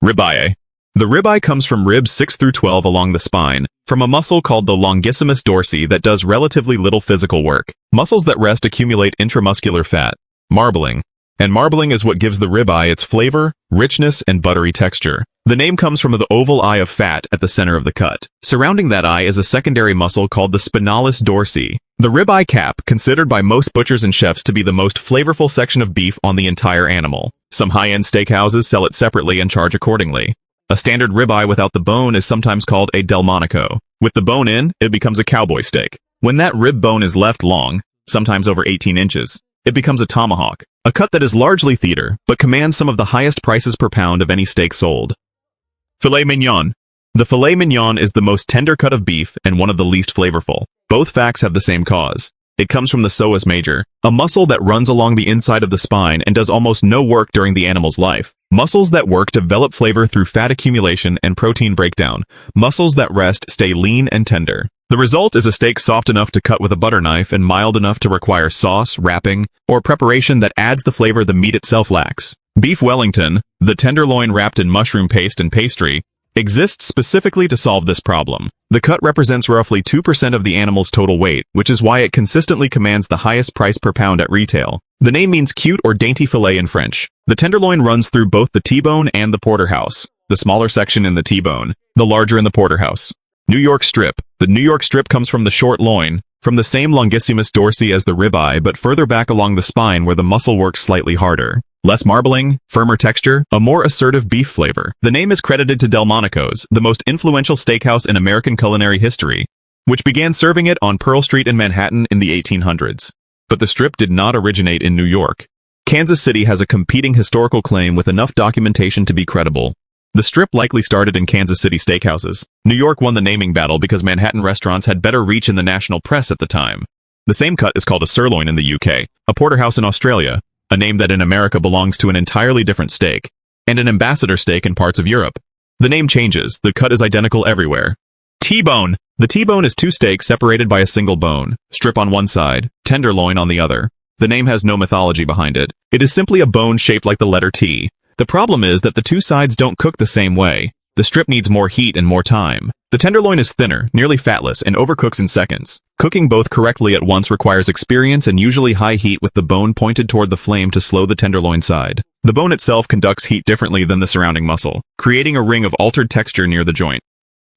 Ribeye. The ribeye comes from ribs 6 through 12 along the spine, from a muscle called the longissimus dorsi that does relatively little physical work. Muscles that rest accumulate intramuscular fat. Marbling. And marbling is what gives the ribeye its flavor, richness, and buttery texture. The name comes from the oval eye of fat at the center of the cut. Surrounding that eye is a secondary muscle called the spinalis dorsi. The ribeye cap, considered by most butchers and chefs to be the most flavorful section of beef on the entire animal. Some high-end steakhouses sell it separately and charge accordingly. A standard ribeye without the bone is sometimes called a Delmonico. With the bone in, it becomes a cowboy steak. When that rib bone is left long, sometimes over 18 inches, it becomes a tomahawk, a cut that is largely theater, but commands some of the highest prices per pound of any steak sold. Filet Mignon. The filet mignon is the most tender cut of beef and one of the least flavorful. Both facts have the same cause. It comes from the psoas major, a muscle that runs along the inside of the spine and does almost no work during the animal's life. Muscles that work develop flavor through fat accumulation and protein breakdown. Muscles that rest stay lean and tender. The result is a steak soft enough to cut with a butter knife and mild enough to require sauce, wrapping, or preparation that adds the flavor the meat itself lacks. Beef Wellington, the tenderloin wrapped in mushroom paste and pastry, exists specifically to solve this problem. The cut represents roughly 2% of the animal's total weight, which is why it consistently commands the highest price per pound at retail. The name means cute or dainty fillet in French. The tenderloin runs through both the T-bone and the porterhouse, the smaller section in the T-bone, the larger in the porterhouse. New York strip. The New York strip comes from the short loin, from the same longissimus dorsi as the ribeye but further back along the spine where the muscle works slightly harder. Less marbling, firmer texture, a more assertive beef flavor. The name is credited to Delmonico's, the most influential steakhouse in American culinary history, which began serving it on Pearl Street in Manhattan in the 1800s. But the strip did not originate in New York. Kansas City has a competing historical claim with enough documentation to be credible. The strip likely started in Kansas City steakhouses. New York won the naming battle because Manhattan restaurants had better reach in the national press at the time. The same cut is called a sirloin in the UK, a porterhouse in Australia, a name that in America belongs to an entirely different steak, and an ambassador steak in parts of Europe. The name changes, the cut is identical everywhere. T-bone. The T-bone is two steaks separated by a single bone, strip on one side, tenderloin on the other. The name has no mythology behind it. It is simply a bone shaped like the letter T. The problem is that the two sides don't cook the same way. The strip needs more heat and more time. The tenderloin is thinner, nearly fatless, and overcooks in seconds. Cooking both correctly at once requires experience and usually high heat with the bone pointed toward the flame to slow the tenderloin side. The bone itself conducts heat differently than the surrounding muscle, creating a ring of altered texture near the joint.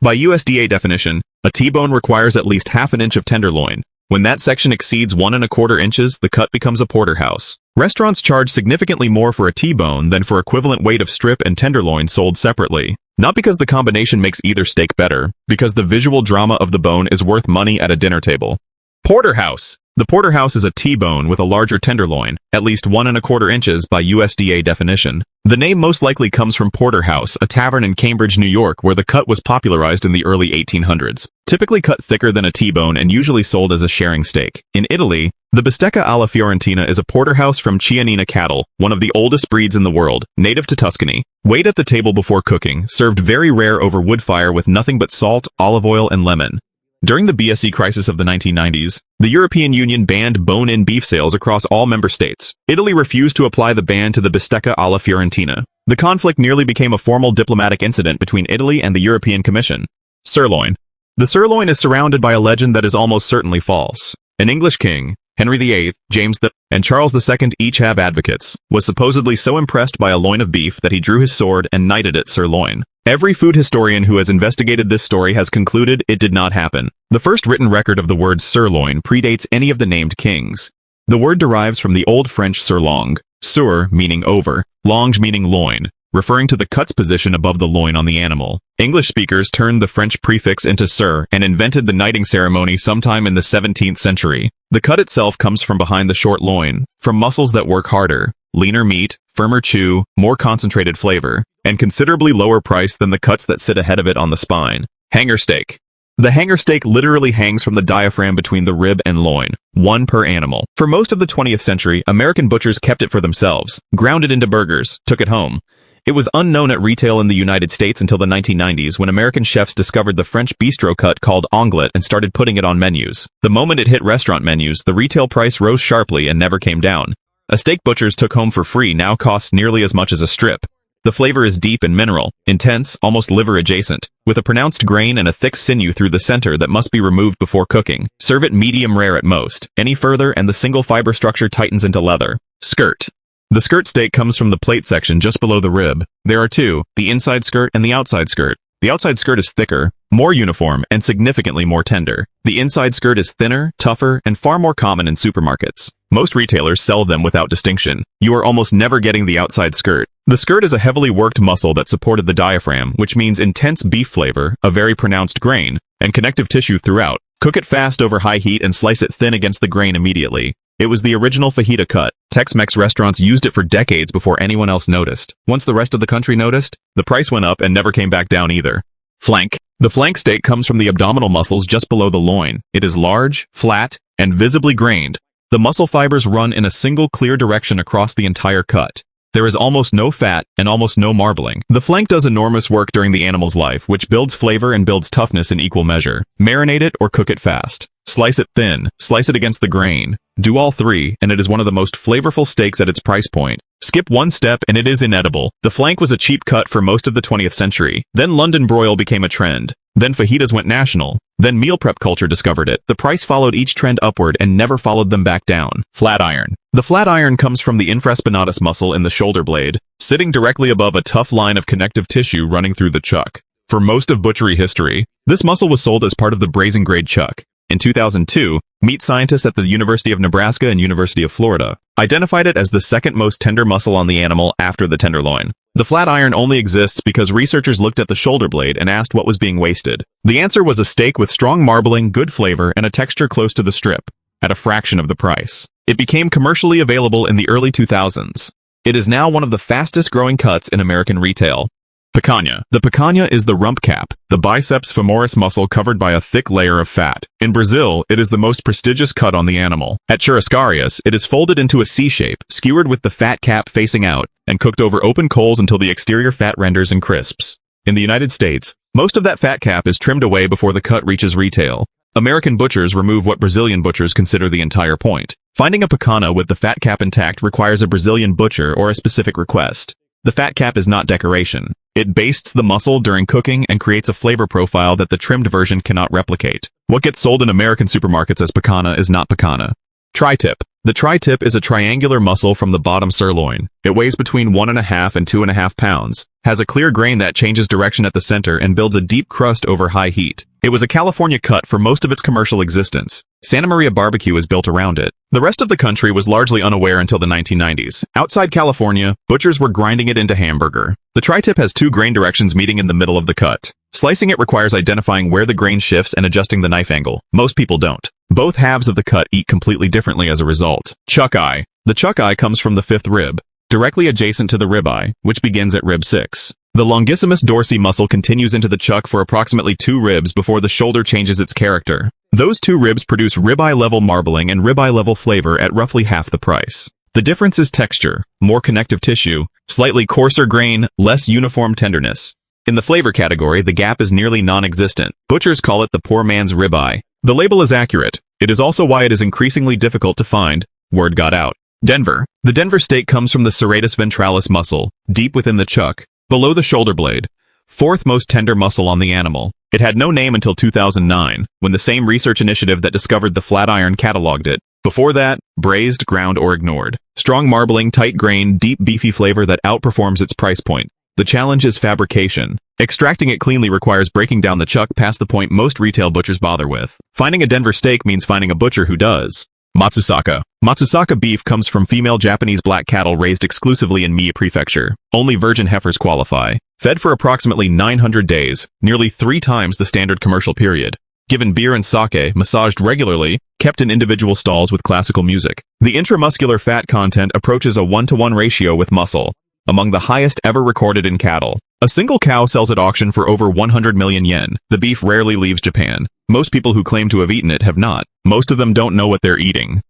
By USDA definition, a T-bone requires at least half an inch of tenderloin. When that section exceeds 1¼ inches, the cut becomes a porterhouse. Restaurants charge significantly more for a T-bone than for equivalent weight of strip and tenderloin sold separately. Not because the combination makes either steak better, because the visual drama of the bone is worth money at a dinner table. Porterhouse. The porterhouse is a T-bone with a larger tenderloin, at least 1¼ inches by USDA definition. The name most likely comes from Porterhouse, a tavern in Cambridge, New York, where the cut was popularized in the early 1800s. Typically cut thicker than a T-bone and usually sold as a sharing steak. In Italy, the bistecca alla fiorentina is a porterhouse from Chianina cattle, one of the oldest breeds in the world, native to Tuscany. Weighed at the table before cooking, served very rare over wood fire with nothing but salt, olive oil, and lemon. During the BSE crisis of the 1990s, the European Union banned bone-in beef sales across all member states. Italy refused to apply the ban to the bistecca alla fiorentina. The conflict nearly became a formal diplomatic incident between Italy and the European Commission. Sirloin. The sirloin is surrounded by a legend that is almost certainly false. An English king, Henry VIII, James II, and Charles II each have advocates, was supposedly so impressed by a loin of beef that he drew his sword and knighted it sirloin. Every food historian who has investigated this story has concluded it did not happen. The first written record of the word sirloin predates any of the named kings. The word derives from the Old French surlong, sur meaning over, longe meaning loin, referring to the cut's position above the loin on the animal. English speakers turned the French prefix into sur and invented the knighting ceremony sometime in the 17th century. The cut itself comes from behind the short loin, from muscles that work harder, leaner meat, firmer chew, more concentrated flavor, and considerably lower price than the cuts that sit ahead of it on the spine. Hanger steak. The hanger steak literally hangs from the diaphragm between the rib and loin, one per animal. For most of the 20th century, American butchers kept it for themselves, ground it into burgers, took it home. It was unknown at retail in the United States until the 1990s when American chefs discovered the French bistro cut called onglet and started putting it on menus. The moment it hit restaurant menus, the retail price rose sharply and never came down. A steak butchers took home for free now costs nearly as much as a strip. The flavor is deep and mineral, intense, almost liver-adjacent, with a pronounced grain and a thick sinew through the center that must be removed before cooking. Serve it medium rare at most. Any further and the single fiber structure tightens into leather. Skirt. The skirt steak comes from the plate section just below the rib. There are two, the inside skirt and the outside skirt. The outside skirt is thicker, more uniform, and significantly more tender. The inside skirt is thinner, tougher, and far more common in supermarkets. Most retailers sell them without distinction. You are almost never getting the outside skirt. The skirt is a heavily worked muscle that supported the diaphragm, which means intense beef flavor, a very pronounced grain, and connective tissue throughout. Cook it fast over high heat and slice it thin against the grain immediately. It was the original fajita cut. Tex-Mex restaurants used it for decades before anyone else noticed. Once the rest of the country noticed, the price went up and never came back down either. Flank. The flank steak comes from the abdominal muscles just below the loin. It is large, flat, and visibly grained. The muscle fibers run in a single clear direction across the entire cut. There is almost no fat and almost no marbling. The flank does enormous work during the animal's life, which builds flavor and builds toughness in equal measure. Marinate it or cook it fast. Slice it thin, slice it against the grain. Do all three, and it is one of the most flavorful steaks at its price point. Skip one step and it is inedible. The flank was a cheap cut for most of the 20th century. Then London broil became a trend. Then fajitas went national. Then meal prep culture discovered it. The price followed each trend upward and never followed them back down. Flat iron. The flat iron comes from the infraspinatus muscle in the shoulder blade, sitting directly above a tough line of connective tissue running through the chuck. For most of butchery history, this muscle was sold as part of the brazen grade chuck. In 2002, meat scientists at the University of Nebraska and University of Florida identified it as the second most tender muscle on the animal after the tenderloin. The flat iron only exists because researchers looked at the shoulder blade and asked what was being wasted. The answer was a steak with strong marbling, good flavor, and a texture close to the strip, at a fraction of the price. It became commercially available in the early 2000s. It is now one of the fastest growing cuts in American retail. Picanha. The picanha is the rump cap, the biceps femoris muscle covered by a thick layer of fat. In Brazil, it is the most prestigious cut on the animal. At Churrascarias, it is folded into a C shape, skewered with the fat cap facing out, and cooked over open coals until the exterior fat renders and crisps. In the United States, most of that fat cap is trimmed away before the cut reaches retail. American butchers remove what Brazilian butchers consider the entire point. Finding a picanha with the fat cap intact requires a Brazilian butcher or a specific request. The fat cap is not decoration. It bastes the muscle during cooking and creates a flavor profile that the trimmed version cannot replicate. What gets sold in American supermarkets as picanha is not picanha. Tri-tip. The tri-tip is a triangular muscle from the bottom sirloin. It weighs between 1.5 and 2.5 pounds, has a clear grain that changes direction at the center and builds a deep crust over high heat. It was a California cut for most of its commercial existence. Santa Maria barbecue is built around it. The rest of the country was largely unaware until the 1990s. Outside California, butchers were grinding it into hamburger. The tri-tip has two grain directions meeting in the middle of the cut. Slicing it requires identifying where the grain shifts and adjusting the knife angle. Most people don't. Both halves of the cut eat completely differently as a result. Chuck eye. The chuck eye comes from the fifth rib, directly adjacent to the ribeye, which begins at rib 6. The longissimus dorsi muscle continues into the chuck for approximately 2 ribs before the shoulder changes its character. Those 2 ribs produce ribeye-level marbling and ribeye-level flavor at roughly half the price. The difference is texture, more connective tissue, slightly coarser grain, less uniform tenderness. In the flavor category, the gap is nearly non-existent. Butchers call it the poor man's ribeye. The label is accurate. It is also why it is increasingly difficult to find. Word got out. Denver. The Denver steak comes from the serratus ventralis muscle, deep within the chuck, below the shoulder blade, 4th most tender muscle on the animal. It had no name until 2009, when the same research initiative that discovered the flat iron cataloged it. Before that, braised, ground, or ignored. Strong marbling, tight grain, deep beefy flavor that outperforms its price point. The challenge is fabrication. Extracting it cleanly requires breaking down the chuck past the point most retail butchers bother with. Finding a Denver steak means finding a butcher who does. Matsusaka. Matsusaka beef comes from female Japanese black cattle raised exclusively in Mie Prefecture. Only virgin heifers qualify. Fed for approximately 900 days, nearly 3 times the standard commercial period. Given beer and sake, massaged regularly, kept in individual stalls with classical music. The intramuscular fat content approaches a 1-to-1 ratio with muscle, among the highest ever recorded in cattle. A single cow sells at auction for over 100 million yen. The beef rarely leaves Japan. Most people who claim to have eaten it have not. Most of them don't know what they're eating.